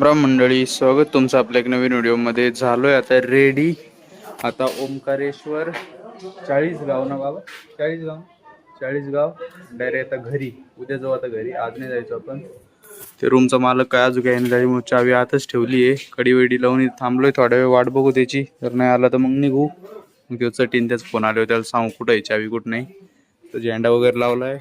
राम मंडळी, स्वागत तुमचं आपल्या एक नवीन व्हिडिओमध्ये. झालोय आता रेडी. आता ओंकारेश्वर 40 गाव ना बाबा, 40 गाव डायरेक्ट आता घरी. उद्या जाऊ आता घरी, आज नाही जायचो आपण. ते रूमचा मालक काय अजून काही नाही, मग चावी आतच ठेवली आहे. कडी वेडी लावून थांबलोय, थोड्या वेळ वाट बघू त्याची. जर नाही आला तर मग निघू. मग तो चटीन त्याच फोन आले, त्याला सांगू कुठं आहे चावी कुठं नाही. तर झेंडा वगैरे लावलाय,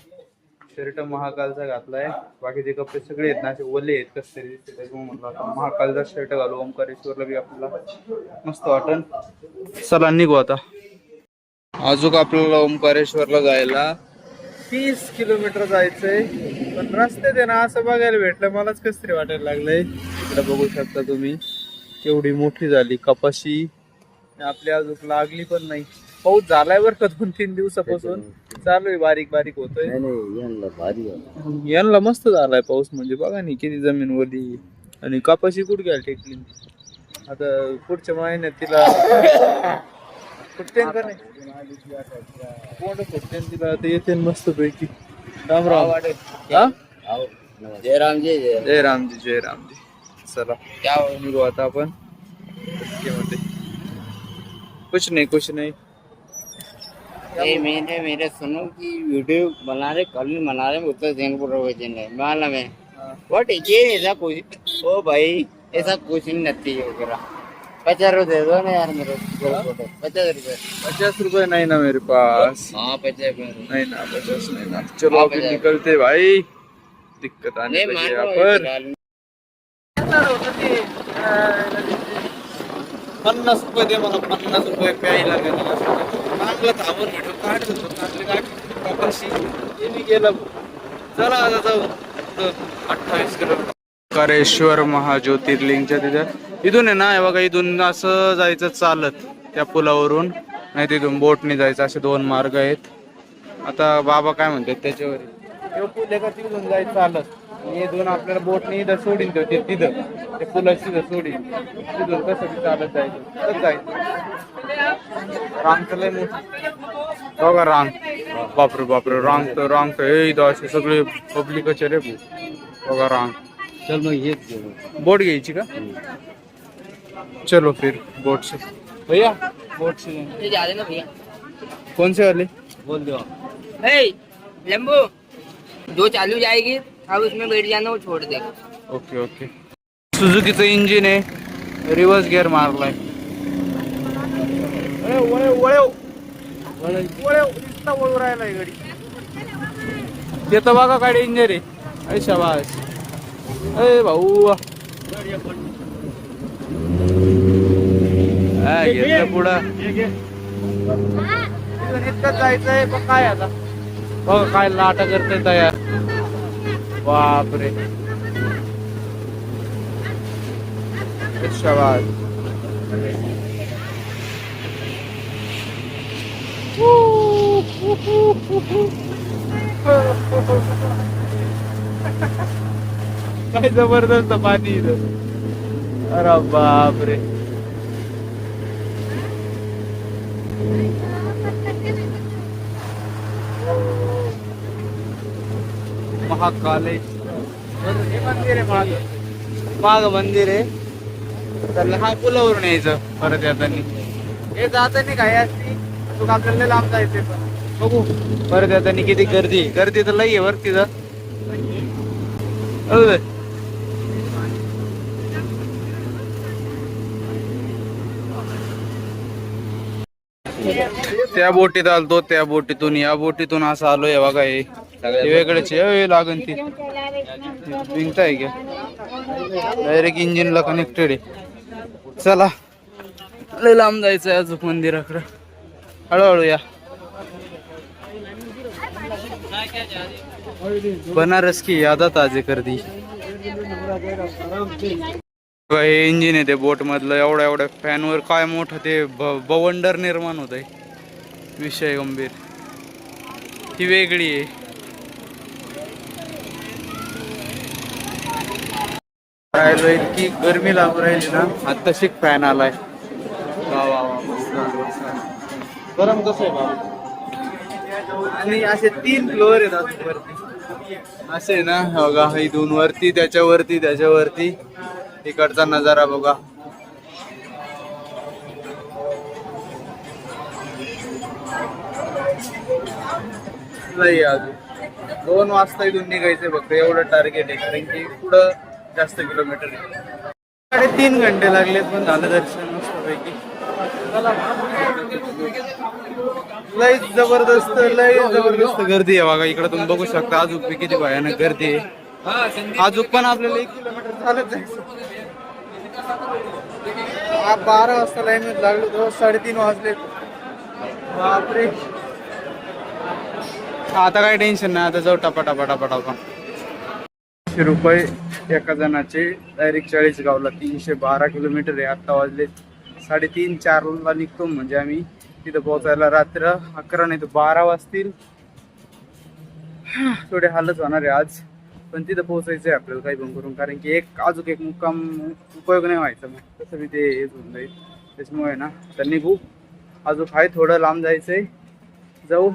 शर्ट महाकालचा घातलाय. बाकीचे कपडे सगळे आहेत ना असे ओले आहेत कस तरी दिसते, त्याच्यामुळे म्हटलं आता महाकालचा शर्ट घालू. ओंकारेश्वरला बी आपल्याला मस्त वाटन. चला निघू आता. अजून आपल्याला ओंकारेश्वरला जायला 30 किलोमीटर जायचंय. पण रस्त्यात आहे ना असं बघायला भेटलं, मलाच कस तरी वाटायला लागलंय. इकडे बघू शकता तुम्ही केवढी मोठी झाली कपाशी. आपली अजून लागली पण नाही. पाऊस झालाय बरं का 2-3 दिवसापासून चालू आहे, बारीक बारीक होतोय. यांना मस्त झालाय पाऊस, म्हणजे बघा नाही किती जमीन वली. आणि कपाशी कुठे घ्यायला टेकली. आता पुढच्या महिन्यात तिला फुटतेन का नाही, तिला आता येते मस्त पैकी. राम राम. जय रामजी. जय रामजी, जय रामजी. चला क्या निघू आता आपण. कुछ नहीं. मेरे सुनो कि वीडियो बना रहे, कल भी बना रहे उत्तर सिंहपुर मालूम है व्हाट ये ऐसा कुछ। ओ भाई ऐसा कुछ नहीं नती वगैरह। 50 रुपये दे दो ना यार मेरे को। 50 रुपये नहीं ना मेरे पास। हाँ 50 रुपये नहीं ना, 50 नहीं ना। चलो अभी निकलते भाई, दिक्कत आने लगी यहाँ पर। 50 रुपये दे मला, 50 रुपये प्यायला चांगलं थांबून व्हिडिओ काढत होतो. चांगली गाडी कपाशी मी गेलं. चला आता जाऊ 28 किलोमीटर ओंकारेश्वर महाज्योतिर्लिंगच्या तिथे. इथून आहे ना, हे बघा इथून असं जायचं चालत त्या पुलावरून, नाही तिथून बोटने जायचं. असे 2 मार्ग आहेत. आता बाबा काय म्हणतात त्याच्यावर. तो पूल आहे का तिथून जायचं चालत. हे 2 आपल्याला बोटने इथं सोडीन ठेवते, तिथं ते पुलाची तिथं सोडीन. तिथून कसं चालत जायचं. रांग तर लय मोठी बघा, रांग. बापरे रांग तर हे इथं असे सगळे पब्लिकच रे बघा रांग. चल मग हेच बोट घ्यायची का? चलो फिर बोट से भैया, बोट से जा रहे ना भैया। कौन से वाले बोल दो लंबू जो चालू जाएगी अब उसमें बैठ जाना, वो छोड़ दे। ओके. सुझुकीचं इंजिन आहे, रिव्हर्स गिअर मारलाय. वळू राहिलाय गाडी. ते तर बघा काय डेंजर आहे. अरे शाबास. अरे भाऊ घेतलं पुढं. इतकं जायचंय पण काय आता बघ काय लाटा करते तयार. बापरे शाबास. काय जबरदस्त पाणी इथं. अरे बापरे. महाकालेश्वर हे मंदिर आहे, माग मंदिर आहे. तर हा पुलावरून यायचं परत येतानी. हे जातानी काय असती तू आपल्याला लांब जायचे. पण बघू परत येतानी किती गर्दी तर लई आहे वर तिथं. त्या बोटीत आलतो, त्या बोटीतून या बोटीतून असं आलोय. बघा हे वेगळेच लागन ती विंगताय का डायरेक्ट इंजिनला कनेक्टेड आहे. चला लय लांब जायचंय अजून मंदिराकडे. हळूहळू या. बनारस की यादा ताजे कर दी. हे इंजिन आहे ते बोट मधलं. एवढ्या फॅनवर काय मोठं ते बवंडर निर्माण होत आहे. विषय गंभीर. ही वेगळी आहे. राहिलो इतकी गरमी लागू राहिली ना, आता शिक फॅन आलाय. वा गरम कसं आहे बाबा. आणि असे 3 फ्लोअर आहेत वरती. असे ना बघा, इथून वरती त्याच्यावरती इकडचा नजारा बघा. नाही अजून 2 वाजता इथून निघायचे फक्त, एवढं टार्गेट आहे. कारण की पुढं जास्त किलोमीटर आहे. 3.5 घंटे लागलेत पण झालं दर्शन मस्तपैकी. लय जबरदस्त गर्दी आहे बघा. इकडे तुम्ही बघू शकता अजून बी किती भयानक गर्दी आहे. अजून पण आपल्याला 1 किलोमीटर चालत जायचं. 12 वाजता लाईन मध्ये लागलो तो 3:30 वाजले. बापरे. आता काय टेन्शन नाही, आता जाऊ टपाटपा. ₹100 एका जणाचे. डायरेक्ट 40 गावला. 312 किलोमीटर आहे. आता वाजले 3:30-4 ला निघतो, म्हणजे आम्ही तिथं पोहोचायला रात्र 11 नाही तर 12 वाजतील. थोडे हालच होणार आहे आज, पण तिथं पोहोचायचं आहे आपल्याला काही पण करून. कारण की अजून एक मुक्काम उपयोग नाही व्हायचा, मग तसं बी ते हेच होऊन जाईल. त्याच्यामुळे ना तर निघू. अजून काय थोडं लांब जायचंय, जाऊ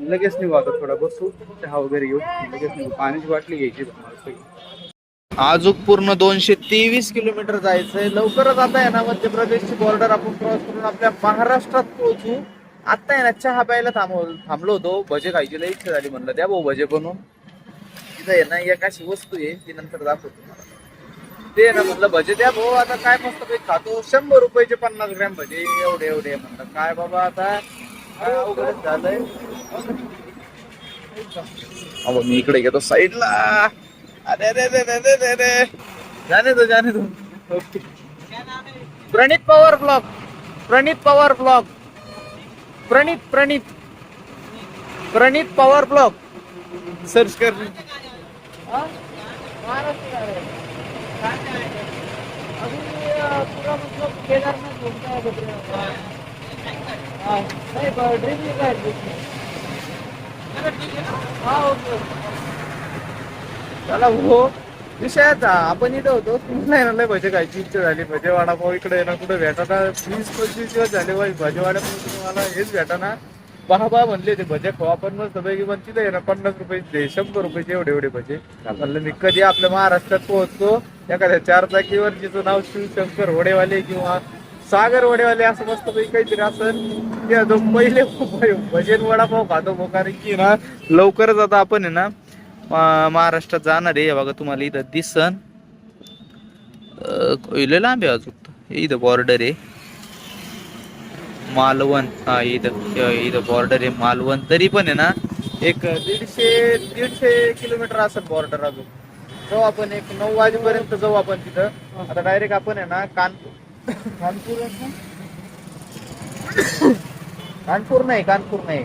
लगेच निघू. आता थोडा बसू, चहा वगैरे घेऊ, लगेच निघू. पाण्याची बाटली घ्यायची. अजून पूर्ण 223 किलोमीटर जायचंय. लवकरच आता आहे ना मध्य प्रदेशची बॉर्डर आपण क्रॉस करून आपल्या महाराष्ट्रात पोहोचू. आता आहे ना चहा प्यायला थांबलो होतो. भजे खायची लई इच्छा झाली, म्हणलं द्या भाऊ भजे बनवून. तिथं आहे ना एक अशी वस्तू आहे, ती नंतर दाखवतो मला. ते ना म्हणलं भजे द्या भाऊ. आता काय मस्त काही खातो. 100 रुपयाचे 50 ग्रॅम भजे, एवढे म्हणलं काय बाबा आता काय अवघडच झालंय. अहो मी इकडे घेतो साईडला. अरे जाने दो. ओके. प्रणित पवार ब्लॉग सर्च कर. चला हो विषयाचा. आपण इथं होतो, नाही ना लय भजे खायची इच्छा झाली. भजे वडापाव इकडे ना कुठे भेटाना. 20-25 दिवस झाले भजेवाड्या मला हेच भेटाना. बा म्हणले ते भजे खाऊ आपण मस्त पैकी, पण तिथे ना 50 रुपये 100 रुपयाचे एवढे भजे. म्हणलं मी कधी आपल्या महाराष्ट्रात पोहोचतो, एखाद्या 4 चाकीवर जिचं नाव शिवशंकर वडेवाले किंवा सागर वडेवाले असं मस्त पैकी काहीतरी असेल, पहिले भजे वडापाव खातो. कारण की ना लवकरच आता आपण आहे ना महाराष्ट्रात जाणार आहे. बघा तुम्हाला इथं दिसन लांब आहे अजून. इथं बॉर्डर आहे मालवण. हा इथं बॉर्डर आहे मालवण. तरी पण आहे ना एक 150 किलोमीटर असेल बॉर्डर. अजून जाऊ आपण 9 वाजेपर्यंत जाऊ आपण तिथं. आता डायरेक्ट आपण आहे ना कानपूर नाही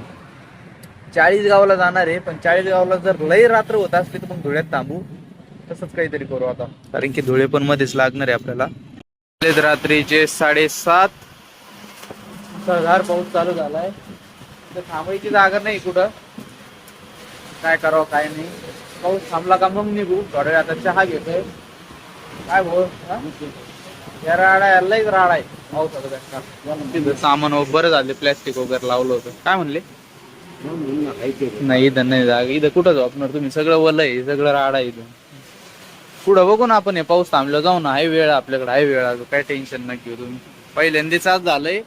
40 गावला जाणार आहे. पण 40 गावला जर लई रात्र होत असली तर मग धुळ्यात थांबू. तसंच काहीतरी करू आता, कारण की धुळे पण मध्येच लागणार आहे आपल्याला. रात्रीचे 7:30. मुसळधार पाऊस चालू झालाय. तर थांबायची जागा नाही कुठं. काय करावं काय नाही. पाऊस थांबला का मग निघू. थोड्या वेळ आता चहा घेतोय. काय भाऊ या राडा यायलाच राडा आहे पावसाचं. सामान बरं झाले, प्लॅस्टिक वगैरे लावलं होतं. काय म्हणले नाही इथं नाही जागा. इथं कुठं झोपणार तुम्ही, सगळं वल आहे, सगळं राडा आहे. इथून पुढं बघू ना आपण. हे पाऊस थांबलं जाऊ ना. हाय वेळ आपल्याकडे, हाय वेळ. काय टेन्शन नाही घेऊ तुम्ही. पहिल्यांदाच आज झालंय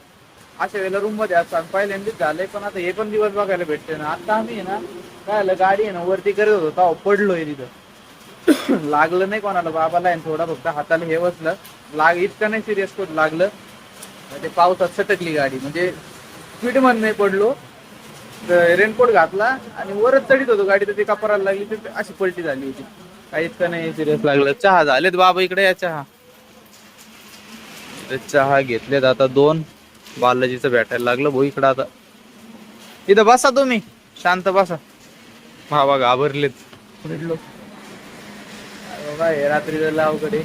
अशा वेळेला रूम मध्ये असतात. पहिल्यांदाच झालंय, पण आता हे पण दिवस बघायला भेटते ना. आता आम्ही ना काय झालं, गाडी आहे ना वरती करत होतो तेव्हा पडलोय तिथं. लागलं नाही कोणाला, बाबाला आहे थोडा फक्त हाताला हे बसलं. इतकं नाही सिरियस कोण लागलं. म्हणजे पावसात सटकली गाडी, म्हणजे स्पीड मध्ये नाही पडलो. रेनकोट घातला आणि वरच चढीत होतो गाडी, तर ती कपराला लागली, तर अशी पलटी झाली होती. काही इतकं नाही सिरियस लागलं. चहा झालेत बाबा इकडे या. चहा घेतलेत आता 2. बालाजीचं भेटायला लागलं भाऊ इकडं. आता इथं बसा तुम्ही, शांत बसा. बाबा घाबरलेत. बाबा हे रात्री झालं अवघड आहे.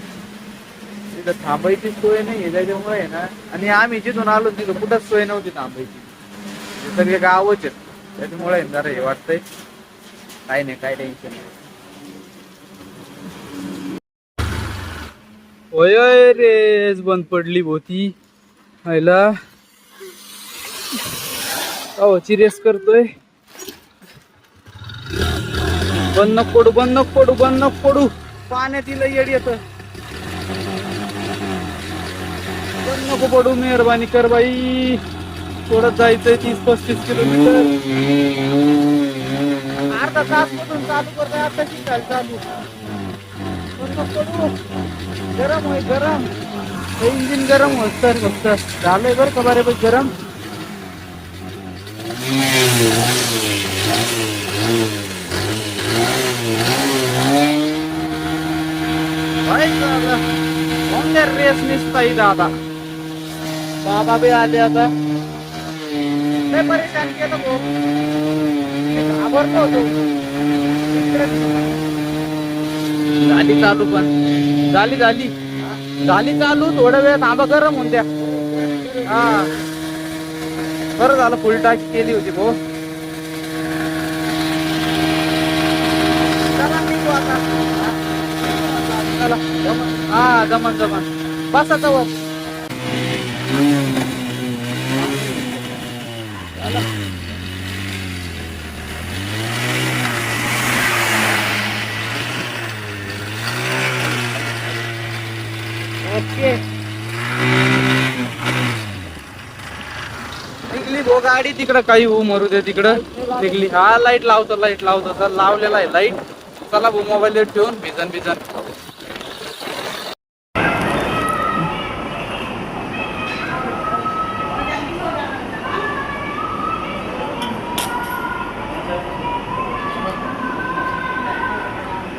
तिथं थांबायची सोय नाही त्याच्यामुळे आहे ना. आणि आम्ही जिथून आलो तिथं कुठंच सोय नव्हती थांबायची. सगळे गावच आहेत, त्याच्यामुळे जरा हे वाटतंय. काय नाही, काय टेन्शन नाही. होय रेस बंद पडली भोती व्हायला. रेस करतोय. बंद नको पडू, बंद नको पडू, बंद नको पडू. पाण्यात तिला येड येत. बंद नको पडू, मेहरबानी कर बाई. थोडं जायचंय 30-35 किलोमीटर. अर्धा तास मधून चालू करतोय आता शिकायला चालू. बंद नको पडू. गरम होय गरम. इंजिन गरम होत तर फक्त झालंय बरं का बऱ्यापैकी गरम. रेस निसताई दादा. बाबा बी आले आता. लय परेशान केलं भाऊ. घाबरलो होतो. झाली चालू पण झाली झाली झाली चालू. थोडा वेळ थांबा, गरम होऊन द्या. हा बरं झालं फुल टाकी केली होती भाऊ. चला निघू आता. चला हा जमन जमन. बसा जवळ. ओके निघली भो गाडी. तिकडं काही हो मरू दे. तिकडं निघली. हा लाईट लावतो तर लावलेला आहे लाईट. चला भाऊ मोबाईल ठेवून भिजन